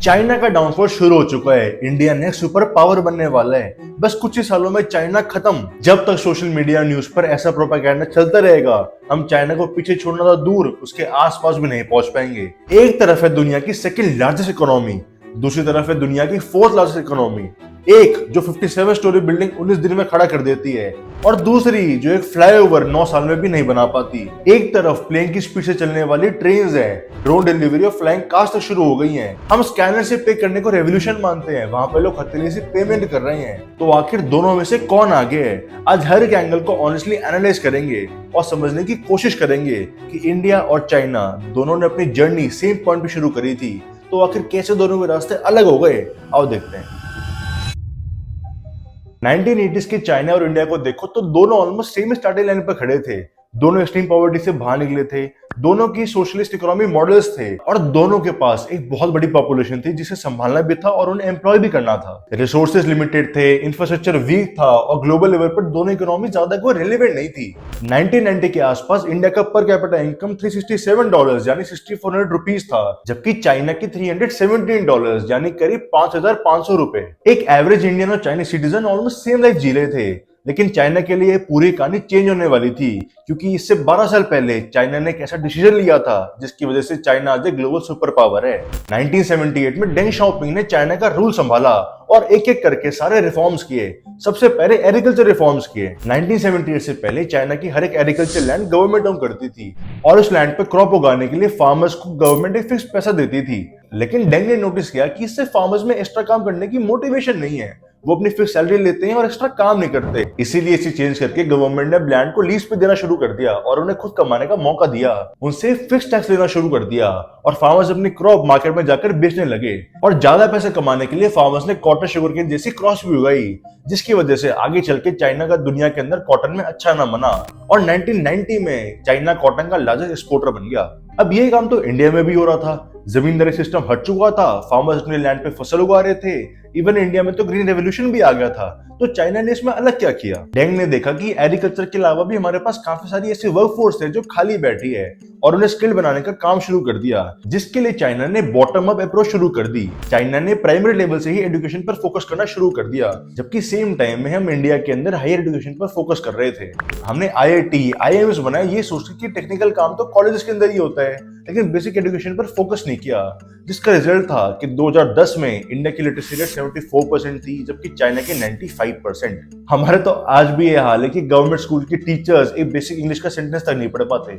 China का downfall शुरू हो चुका है। इंडिया नेक्स्ट सुपर पावर बनने वाला है। बस कुछ ही सालों में चाइना खत्म। जब तक सोशल मीडिया न्यूज पर ऐसा प्रोपेगेंडा चलता रहेगा, हम चाइना को पीछे छोड़ना तो दूर, उसके आसपास भी नहीं पहुंच पाएंगे। एक तरफ है दुनिया की सेकंड लार्जेस्ट इकोनॉमी, दूसरी तरफ है दुनिया की फोर्थ लार्जेस्ट इकोनॉमी। एक जो 57 स्टोरी बिल्डिंग 19 दिन में खड़ा कर देती है, और दूसरी जो एक फ्लाईओवर 9 साल में भी नहीं बना पाती। एक तरफ प्लेन की स्पीड से चलने वाली ट्रेन है, ड्रोन डिलीवरी और फ्लाइंग कार्स तक शुरू हो गई हैं। हम स्कैनर से पे करने को रेवोल्यूशन मानते हैं, वहां पे लोग हथेली से पेमेंट कर रहे हैं। तो आखिर दोनों में से कौन आगे है? आज हर एक एंगल को ऑनेस्टली एनालाइज करेंगे और समझने की कोशिश करेंगे कि इंडिया और चाइना दोनों ने अपनी जर्नी सेम पॉइंट पे शुरू करी थी, तो आखिर कैसे दोनों के रास्ते अलग हो गए, आओ देखते हैं। 1980s के चाइना और इंडिया को देखो तो दोनों ऑलमोस्ट सेम स्टार्टिंग लाइन पर खड़े थे। दोनों एक्सट्रीम पॉवर्टी से बाहर निकले थे, दोनों की सोशलिस्ट इकोनॉमी मॉडल्स थे, और दोनों के पास एक बहुत बड़ी पॉपुलेशन थी जिसे संभालना भी था और उन्हें एम्प्लॉय भी करना था। रिसोर्सेज लिमिटेड थे, इंफ्रास्ट्रक्चर वीक था, और ग्लोबल लेवल पर दोनों इकोनॉमी ज्यादा कोई रेलेवेंट नहीं थी। 1990 के आसपास इंडिया का पर कैपिटा इनकम $367 यानी 6400 रुपीज था, जबकि चाइना की $317 यानी करीब 5500 रुपए। एक एवरेज इंडियन और Chinese citizen almost same life जी रहे थे। लेकिन चाइना के लिए पूरी कहानी चेंज होने वाली थी, क्योंकि इससे 12 साल पहले चाइना ने एक ऐसा डिसीजन लिया था जिसकी वजह से चाइना आज एक ग्लोबल सुपर पावर है। 1978 में डेंग शाओपिंग ने चाइना का रूल संभाला और एक एक करके सारे रिफॉर्म्स किए। सबसे पहले एग्रीकल्चर रिफॉर्म्स किए। 1978 से पहले चाइना की हर एक एग्रीकल्चर लैंड गवर्नमेंट ओन करती थी, और उस लैंड पे क्रॉप उगाने के लिए फार्मर्स को गवर्नमेंट एक फिक्स पैसा देती थी। लेकिन डेंग ने नोटिस किया कि इससे फार्मर्स में एक्स्ट्रा काम करने की मोटिवेशन नहीं है, वो अपनी फिक्स सैलरी लेते हैं और एक्स्ट्रा काम नहीं करते। इसीलिए इसे चेंज करके गवर्नमेंट ने लैंड को लीज पे देना शुरू कर दिया और उन्हें खुद कमाने का मौका दिया। उनसे फिक्स टैक्स लेना शुरू कर दिया और फार्मर्स अपनी क्रॉप मार्केट में जाकर बेचने लगे। और ज्यादा पैसे कमाने के लिए फार्मर्स ने कॉटन शुगरकेन जैसी क्रॉप्स भी उगाई, जिसकी वजह से आगे चल के चाइना का दुनिया के अंदर कॉटन में अच्छा नाम बना, और 1990 में चाइना कॉटन का लार्जेस्ट एक्सपोर्टर बन गया। अब ये काम तो इंडिया में भी हो रहा था। जमींदारी सिस्टम हट चुका था, फार्मर्स अपने लैंड पे फसल उगा रहे थे। इवन इंडिया में तो ग्रीन रेवोल्यूशन भी आ गया था। तो चाइना ने इसमें अलग क्या किया? डेंग ने देखा कि एग्रीकल्चर के अलावा भी हमारे पास काफी सारी ऐसी वर्कफोर्स है जो खाली बैठी है, और उन्हें स्किल बनाने का काम शुरू कर दिया, जिसके लिए चाइना ने बॉटम अप अप्रोच शुरू कर दी। चाइना ने प्राइमरी लेवल से ही एजुकेशन पर फोकस करना शुरू कर दिया, जबकि सेम टाइम में हम इंडिया के अंदर हायर एजुकेशन पर फोकस कर रहे थे। हमने IIT, IIMs बनाए ये सोच के कि टेक्निकल काम तो कॉलेज के अंदर ही होता है, लेकिन बेसिक एजुकेशन पर फोकस नहीं किया, जिसका रिजल्ट था कि 2010 में इंडिया की लिटरेसी रेट 74% थी, जबकि चाइना की 95%। हमारे तो आज भी ये हाल है कि गवर्नमेंट स्कूल के टीचर्स एक बेसिक इंग्लिश का सेंटेंस तक नहीं पढ़ पाते।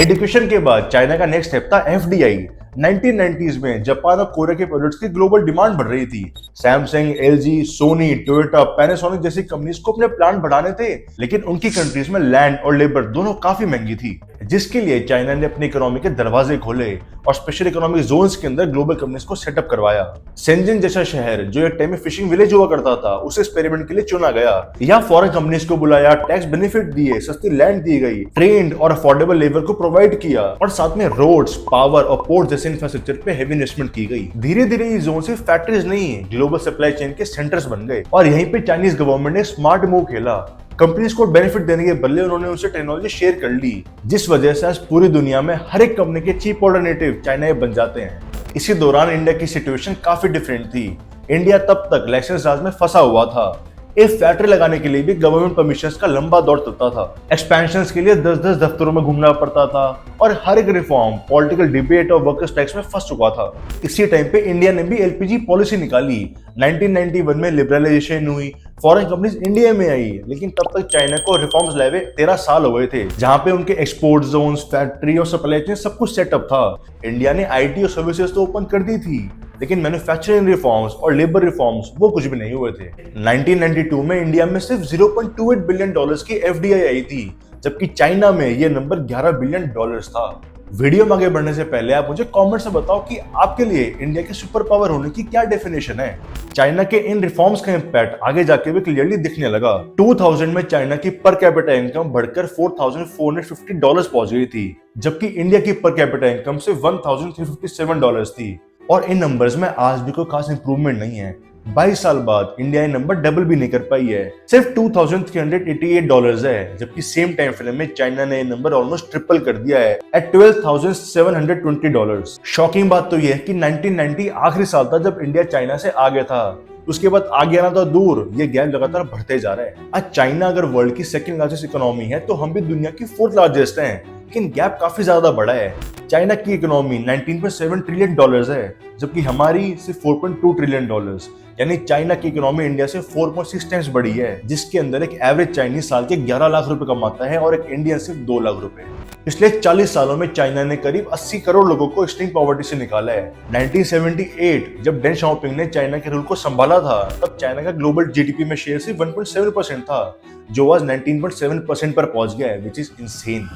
एजुकेशन के बाद चाइना का नेक्स्ट स्टेप था FDI। 1990s में जापान और कोरिया के प्रोडक्ट्स की ग्लोबल डिमांड बढ़ रही थी। Samsung, LG, Sony, Toyota, Panasonic जैसी कंपनीज को अपने प्लांट बढ़ाने थे, लेकिन उनकी कंट्रीज में लैंड और लेबर दोनों काफी महंगी थी, जिसके लिए चाइना ने अपनी इकोनॉमी के दरवाजे खोले और स्पेशल इकोनॉमिक जोन्स के अंदर ग्लोबल कंपनीज को सेटअप करवाया। शेंजन जैसा शहर, जो एक टाइम में फिशिंग विलेज हुआ करता था, उसे एक्सपेरिमेंट के लिए चुना गया। यहाँ फॉरेन कंपनीज को बुलाया, टैक्स बेनिफिट दिए, सस्ती लैंड दी गई, ट्रेन्ड और अफोर्डेबल लेबर को प्रोवाइड किया, और साथ में रोड्स, पावर और पोर्ट जैसे इंफ्रास्ट्रक्चर पे हेवी इन्वेस्टमेंट की गई। धीरे धीरे ये जोन सिर्फ फैक्ट्रीज नहीं, ग्लोबल सप्लाई चेन के सेंटर्स बन गए, और यहीं पे चाइनीज गवर्नमेंट ने स्मार्ट मूव खेला। कंपनीज को बेनिफिट देने के बदले उन्होंने उनसे टेक्नोलॉजी शेयर कर ली, जिस वजह से आज पूरी दुनिया में हर एक कंपनी के चीप ऑल्टरनेटिव चाइना बन जाते हैं। इसी दौरान इंडिया की सिचुएशन काफी डिफरेंट थी। इंडिया तब तक लाइसेंस राज में फंसा हुआ था। एक फैक्ट्री लगाने के लिए भी गवर्नमेंट परमिशंस का लंबा दौर चलता था। एक्सपेंशंस के लिए 10-10 दफ्तरों में घूमना पड़ता था, और हर एक रिफॉर्म पॉलिटिकल डिबेट और वर्कर्स टैक्स में फंस चुका था। इसी टाइम पे इंडिया ने भी LPG पॉलिसी निकाली। 1991 में लिबरलाइजेशन हुई, फॉरेन कंपनीज इंडिया में आई, लेकिन तब तक चाइना को रिफॉर्म्स लाए हुए 13 साल हो गए थे, जहां पे उनके एक्सपोर्ट जोन्स, फैक्ट्री और सप्लाई चेन सब कुछ सेटअप था। इंडिया ने IT और सर्विसेज तो ओपन कर दी थी, लेकिन मैन्युफैक्चरिंग रिफॉर्म्स और लेबर रिफॉर्म्स वो कुछ भी नहीं हुए थे। 1992 में इंडिया में सिर्फ $0.28 बिलियन की FDI आई थी, जबकि चाइना में ये नंबर $11 बिलियन था। वीडियो में आगे बढ़ने से पहले आप मुझे कमेंट्स में बताओ कि आपके लिए इंडिया के सुपर पावर होने की क्या डेफिनेशन है। चाइना के इन रिफॉर्म्स का इंपैक्ट आगे जाके भी क्लियरली दिखने लगा। 2000 में चाइना की पर कैपिटा इनकम बढ़कर $4,450 पहुंच गई थी, जबकि इंडिया की पर कैपिटा इनकम सिर्फ $1,357 थी। और इन नंबर्स में आज भी कोई खास इंप्रूवमेंट नहीं है। 22 साल बाद इंडिया ये नंबर डबल भी नहीं कर पाई है, सिर्फ $2,388 है, जबकि सेम टाइम फ्रेम में चाइना ने ये नंबर ऑलमोस्ट ट्रिपल कर दिया है एट $12,720। शॉकिंग बात तो यह है कि 1990 आखिरी साल था जब इंडिया चाइना से आगे था, उसके बाद आगे आना तो दूर, ये गैप लगातार बढ़ते जा रहा है। आज चाइना अगर वर्ल्ड की सेकंड लार्जेस्ट इकोनॉमी है तो हम भी दुनिया की फोर्थ लार्जेस्ट हैं, लेकिन गैप काफी ज्यादा बड़ा है। चाइना की इकोनॉमी $19.7 ट्रिलियन है, जबकि हमारी सिर्फ $4.2 ट्रिलियन, यानी चाइना की इकोनॉमी इंडिया से 4.6 टाइम्स बड़ी है, जिसके अंदर एक एवरेज चाइनीज साल के 11 लाख रुपए कमाता है और एक इंडियन सिर्फ 2 लाख रुपए। पिछले 40 सालों में चाइना ने करीब 80 करोड़ लोगों को एक्सट्रीम पॉवर्टी से निकाला है। 1978 जब डेंग शाओपिंग ने चाइना के रूल को संभाला था, तब चाइना का ग्लोबल जीडीपी में शेयर सिर्फ 1.7% था, जो आज 19.7% पर पहुंच गया है, विच इज इनसेन।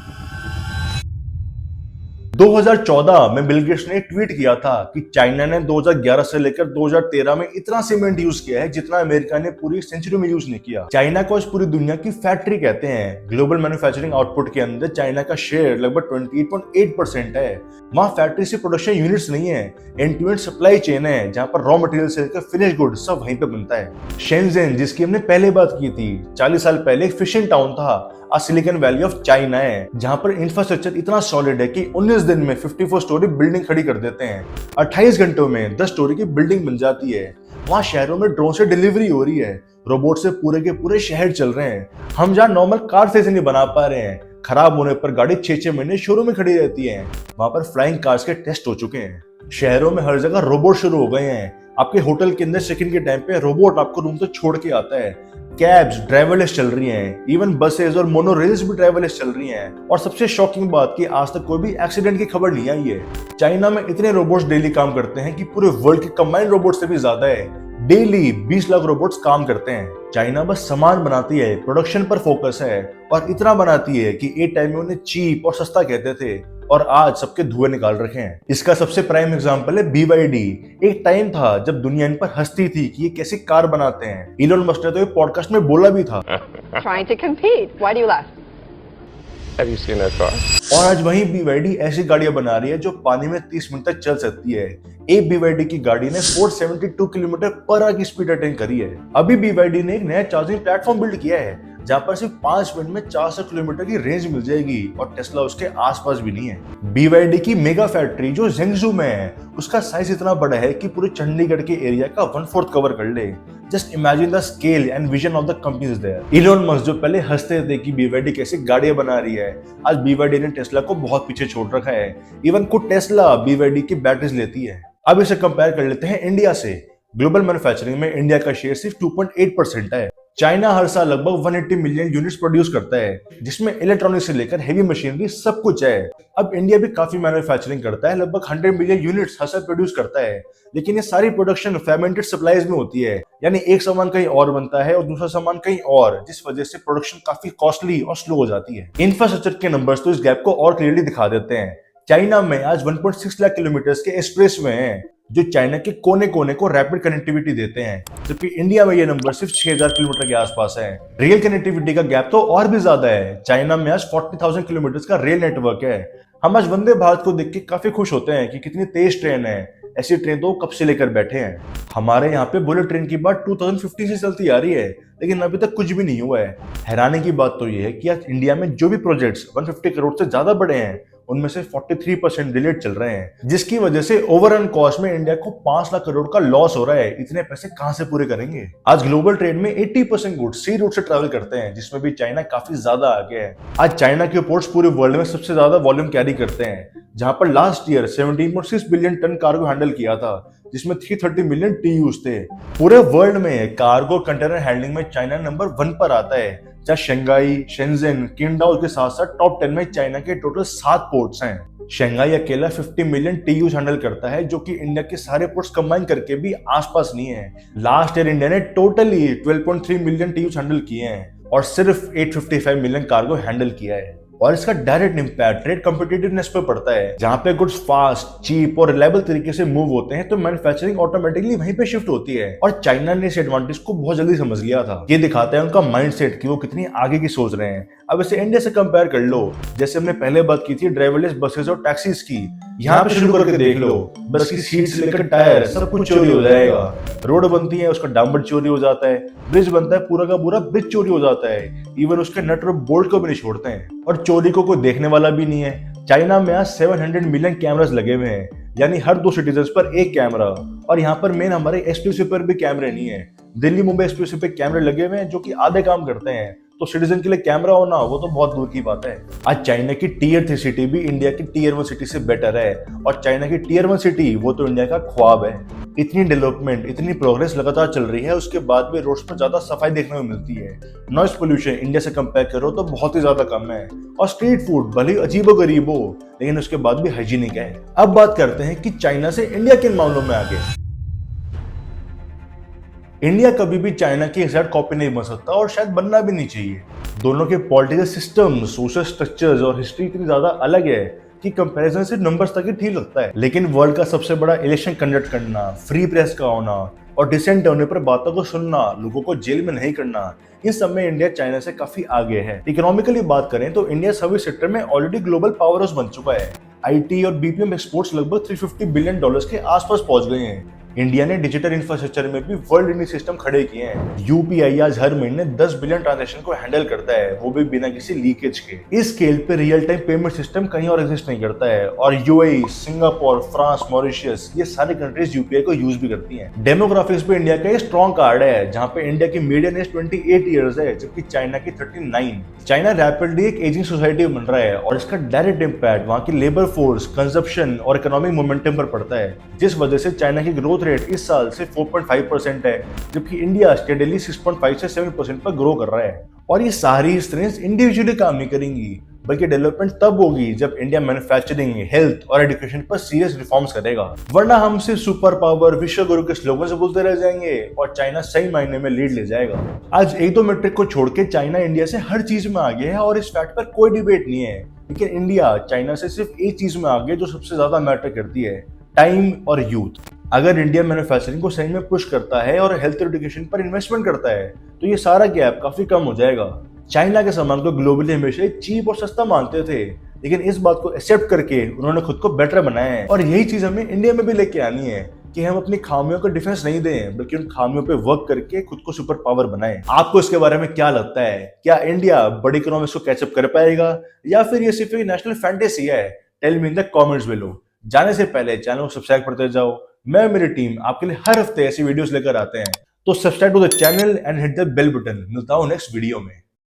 2014 में बिल गेट्स ने ट्वीट किया था कि चाइना ने 2011 से लेकर 2013 में इतना सीमेंट यूज किया है जितना अमेरिका ने पूरी सेंचुरी में यूज नहीं किया। चाइना को आज पूरी दुनिया की फैक्ट्री कहते हैं। ग्लोबल मैन्युफैक्चरिंग आउटपुट के अंदर चाइना का शेयर लगभग 28.8% है। वहाँ फैक्ट्री से प्रोडक्शन यूनिट्स नहीं है, end to end supply chain है, जहाँ पर रॉ मटेरियल से लेकर फिनिश गुड सब वहीं पे बनता है। शेंजेन, जिसकी हमने पहले बात की थी, 40 साल पहले एक फिशिंग टाउन था, आज सिलिकॉन वैली ऑफ चाइना है, जहां पर इंफ्रास्ट्रक्चर इतना सॉलिड है कि 19 दिन में 54 स्टोरी बिल्डिंग खड़ी कर देते हैं। 28 घंटों में 10 स्टोरी की बिल्डिंग बन जाती है। वहां शहरों में ड्रोन से डिलीवरी हो रही है, रोबोट से पूरे के पूरे शहर चल रहे हैं। हम जहाँ नॉर्मल कार से नहीं बना पा रहे हैं, खराब होने पर गाड़ी 6-6 महीने शोरूम में खड़ी रहती है, वहां पर फ्लाइंग कार्स के टेस्ट हो चुके हैं। शहरों में हर जगह रोबोट शुरू हो गए हैं। आपके होटल के अंदर चेक इन के टाइम पे रोबोट आपको रूम तक छोड़ के आता है। कैब्स ड्राइवरलेस चल रही हैं, इवन बसेस और मोनो रेल्स भी ड्राइवरलेस चल रही हैं। और सबसे शॉकिंग बात कि आज तक कोई भी एक्सीडेंट की खबर नहीं आई है। चाइना में इतने रोबोट्स डेली काम करते हैं कि पूरे वर्ल्ड के कंबाइंड रोबोट से भी ज्यादा है। डेली 20 लाख रोबोट्स काम करते हैं। चाइना बस सामान बनाती है, प्रोडक्शन पर फोकस है, और इतना बनाती है कि एक टाइम में उन्हें चीप और सस्ता कहते थे, और आज सबके धुएं निकाल रखे हैं। इसका सबसे प्राइम एग्जांपल है BYD। एक टाइम था जब दुनिया इन पर हंसती थी कि ये कैसी कार बनाते हैं। इलोन मस्क ने तो ये पॉडकास्ट में बोला भी था। Trying to compete. Why do you laugh? Have you seen that car? और आज वही BYD ऐसी गाड़ियां बना रही है जो पानी में 30 मिनट तक चल सकती है। एक BYD की गाड़ी ने 472 किलोमीटर पर आवर की स्पीड अटेन करी है। अभी BYD ने एक नया चार्जिंग प्लेटफॉर्म बिल्ड किया है, जहां पर सिर्फ 5 मिनट में 400 किलोमीटर की रेंज मिल जाएगी, और टेस्ला उसके आसपास भी नहीं है। BYD की मेगा फैक्ट्री जो ज़ेंगजू में है, उसका साइज इतना बड़ा है कि पूरे चंडीगढ़ के एरिया का 1/4 कवर कर ले। Just imagine the scale and vision of the companies there. Elon Musk जो पहले हंसते थे कि BYD कैसे गाड़ियां बना रही है, आज BYD ने टेस्ला को बहुत पीछे छोड़ रखा है। इवन खुद टेस्ला BYD की बैटरीज लेती है। अब इसे कंपेयर कर लेते हैं इंडिया से। ग्लोबल मैन्युफैक्चरिंग में इंडिया का शेयर सिर्फ 2.8% है। चाइना हर साल लगभग 180 मिलियन यूनिट्स प्रोड्यूस करता है, जिसमें इलेक्ट्रॉनिक्स से लेकर हेवी मशीनरी सब कुछ है। अब इंडिया भी काफी मैन्युफैक्चरिंग करता है, लगभग 100 मिलियन यूनिट्स हर साल प्रोड्यूस करता है, लेकिन ये सारी प्रोडक्शन फ्रेगमेंटेड सप्लाईज में होती है, यानी एक सामान कहीं और बनता है और दूसरा सामान कहीं और, जिस वजह से प्रोडक्शन काफी कॉस्टली और स्लो हो जाती है। इंफ्रास्ट्रक्चर के नंबर्स तो इस गैप को और क्लियरली दिखा देते हैं। चाइना में आज 1.6 लाख किलोमीटर के एक्सप्रेसवे हैं, जो चाइना के कोने कोने को रैपिड कनेक्टिविटी देते हैं, जबकि इंडिया में ये नंबर सिर्फ 6000 किलोमीटर के आसपास है। रेल कनेक्टिविटी का गैप तो और भी ज्यादा है। चाइना में आज 40,000 किलोमीटर का रेल नेटवर्क है। हम आज वंदे भारत को देख के काफी खुश होते हैं कि कितनी तेज ट्रेन है। ऐसी ट्रेन तो कब से लेकर बैठे हैं। हमारे यहाँ पे बुलेट ट्रेन की बात 2015 से चलती आ रही है, लेकिन अभी तक कुछ भी नहीं हुआ है। हैरानी की बात तो ये है कि आज इंडिया में जो भी प्रोजेक्ट्स 150 करोड़ से ज्यादा बड़े हैं, उनमें से 43% डिलेड चल रहे हैं, जिसकी वजह से ओवरऑल कॉस्ट में इंडिया को 5 लाख करोड़ का लॉस हो रहा है। इतने पैसे कहां से पूरे करेंगे। आज ग्लोबल ट्रेड में 80% गुड्स सी रूट से ट्रैवल करते हैं, जिसमें भी चाइना काफी ज्यादा आगे है। आज चाइना के पोर्ट्स पूरे वर्ल्ड में सबसे ज्यादा वॉल्यूम कैरी करते हैं, जहां पर last year 17.6 billion ton cargo handle किया था, जिसमें 330 मिलियन TEUs थे। पूरे वर्ल्ड में कार्गो कंटेनर हैंडलिंग में चाइना नंबर 1 पर आता है, जहाँ शंघाई, शेंजेन, किंगडाओ के साथ साथ टॉप 10 में चाइना के टोटल 7 पोर्ट्स हैं। शंघाई अकेला 50 मिलियन TEUs हैंडल करता है, जो कि इंडिया के सारे पोर्ट्स कंबाइन करके भी आसपास नहीं है। लास्ट ईयर इंडिया ने टोटली 12.3 मिलियन TEUs हैंडल किए हैं, और सिर्फ 855 मिलियन कार्गो हैंडल किया है। और इसका डायरेक्ट इंपैक्ट ट्रेड कॉम्पिटिटिवनेस पे पड़ता है। जहां पे गुड्स फास्ट, चीप और रिलायबल तरीके से मूव होते हैं, तो मैन्युफैक्चरिंग ऑटोमेटिकली वहीं पे शिफ्ट होती है। और चाइना ने इस एडवांटेज को बहुत जल्दी समझ लिया था। ये दिखाता है उनका माइंडसेट कि वो कितनी आगे की सोच रहे हैं। अब इसे इंडिया से कंपेयर कर लो। जैसे हमने पहले बात की थी ड्राइवरलेस बसेस और टैक्सीज की, यहाँ पे शुरू करके देख लो, बस की सीट से लेकर टायर सब कुछ चोरी हो जाएगा। रोड बनती है, उसका डांबर चोरी हो जाता है। ब्रिज बनता है, पूरा का पूरा ब्रिज चोरी हो जाता है। इवन उसके नट और बोल्ट को भी नहीं छोड़ते हैं, और चोरी को कोई देखने वाला भी नहीं है। चाइना में आज 700 मिलियन कैमरास लगे हुए हैं, यानी हर 2 सिटीजन पर एक कैमरा। और यहाँ पर मेन हमारे एक्सक्लूसिव पर भी कैमरे नहीं है। दिल्ली मुंबई एक्सक्लूसिव पे कैमरे लगे हुए हैं जो कि आधे काम करते हैं, तो सिटीजन के लिए कैमरा होना वो तो बहुत दूर की बात है। आज चाइना की टियर 3 सिटी भी इंडिया की टियर 1 सिटी से बेटर है, और चाइना की टियर 1 सिटी वो तो इंडिया का ख्वाब है। इतनी डेवलपमेंट, इतनी प्रोग्रेस लगातार चल रही है, उसके बाद भी रोड्स पर ज्यादा सफाई देखने को मिलती है। नॉइस पोल्यूशन इंडिया से कंपेयर करो तो बहुत ही ज्यादा कम है, और स्ट्रीट फूड भले ही अजीबो गरीब हो, लेकिन उसके बाद भी हाइजीनिक है। अब बात करते हैं कि चाइना से इंडिया किन मामलों में आगे। इंडिया कभी भी चाइना की एग्जैक्ट कॉपी नहीं बन सकता, और शायद बनना भी नहीं चाहिए। दोनों के पॉलिटिकल सिस्टम, सोशल स्ट्रक्चर्स और हिस्ट्री इतनी ज्यादा अलग है कि कंपैरिजन से नंबर्स तक ही ठीक लगता है। लेकिन वर्ल्ड का सबसे बड़ा इलेक्शन कंडक्ट करना, फ्री प्रेस का होना और डिसेंट होने पर बातों को सुनना, लोगों को जेल में नहीं करना, इन सब में इंडिया चाइना से काफी आगे है। इकोनॉमिकली बात करें तो इंडिया सर्विस सेक्टर में ऑलरेडी ग्लोबल पावर हाउस बन चुका है। आईटी और बीपीएम एक्सपोर्ट्स लगभग $350 बिलियन के आसपास पहुंच गए हैं। इंडिया ने डिजिटल इंफ्रास्ट्रक्चर में भी वर्ल्ड लीडिंग सिस्टम खड़े किए हैं। यूपीआई आज हर महीने 10 बिलियन ट्रांजैक्शन को हैंडल करता है, वो भी बिना किसी लीकेज के। इस स्केल पे रियल टाइम पेमेंट सिस्टम कहीं और एग्जिस्ट नहीं करता है, और यूएई, सिंगापुर, फ्रांस, मॉरिशियस ये सारी कंट्रीज यूपीआई को यूज भी करती हैं। डेमोग्राफिक्स पे इंडिया का एक स्ट्रॉन्ग कार्ड है, जहां पे इंडिया की मीडियन एज 28 ईयर्स है, जबकि चाइना की 39। चाइना रैपिडली एक एजिंग सोसाइटी बन रहा है, और इसका डायरेक्ट इम्पैक्ट वहां की लेबर फोर्स, कंजप्शन और इकोनॉमिक मोमेंटम पर पड़ता है, जिस वजह से चाइना की ग्रोथ रेट इस साल से 4.5% है, जबकि इंडिया स्टेडली 6.5 से 7% पर ग्रो कर रहा है। और ये सारी स्ट्रेंथ्स इंडिविजुअली काम नहीं करेंगी, बल्कि डेवलपमेंट तब होगी जब इंडिया मैन्युफैक्चरिंग, हेल्थ और एजुकेशन पर सीरियस रिफॉर्म्स करेगा। वरना हम सिर्फ सुपर पावर, विश्व गुरु के स्लोगन से बोलते रह जाएंगे, और चाइना सही मायने में लीड ले जाएगा। आज 1-2 मैट्रिक को छोड़ के चाइना इंडिया से हर चीज में आगे है, और इस फैक्ट पर कोई डिबेट नहीं है। लेकिन इंडिया चाइना से सिर्फ एक चीज में आगे जो सबसे ज्यादा मैटर करती है, टाइम और यूथ। अगर इंडिया मैन्युफैक्चरिंग को सही में पुश करता है और हेल्थ एजुकेशन पर इन्वेस्टमेंट करता है, तो ये सारा गैप काफी कम हो जाएगा। चाइना के सामान को ग्लोबली हमेशा चीप और सस्ता मानते थे, लेकिन इस बात को एक्सेप्ट करके उन्होंने खुद को बेटर बनाया है। और यही चीज हमें इंडिया में भी लेके आनी है कि हम अपनी खामियों का डिफेंस नहीं दें, बल्कि उन खामियों पे वर्क करके खुद को सुपर पावर बनाएं। आपको इसके बारे में क्या लगता है? क्या इंडिया बड़ी इकोनॉमिक्स को कैचअप कर पाएगा, या फिर ये सिर्फ एक नेशनल फैंटेसी है? Tell me in the comments below. जाने से पहले चैनल को सब्सक्राइब करते जाओ। मैं, मेरी टीम आपके लिए हर हफ्ते ऐसी वीडियोस लेकर आते हैं, तो subscribe to the channel and hit the bell button. मिलता हूं नेक्स्ट वीडियो में।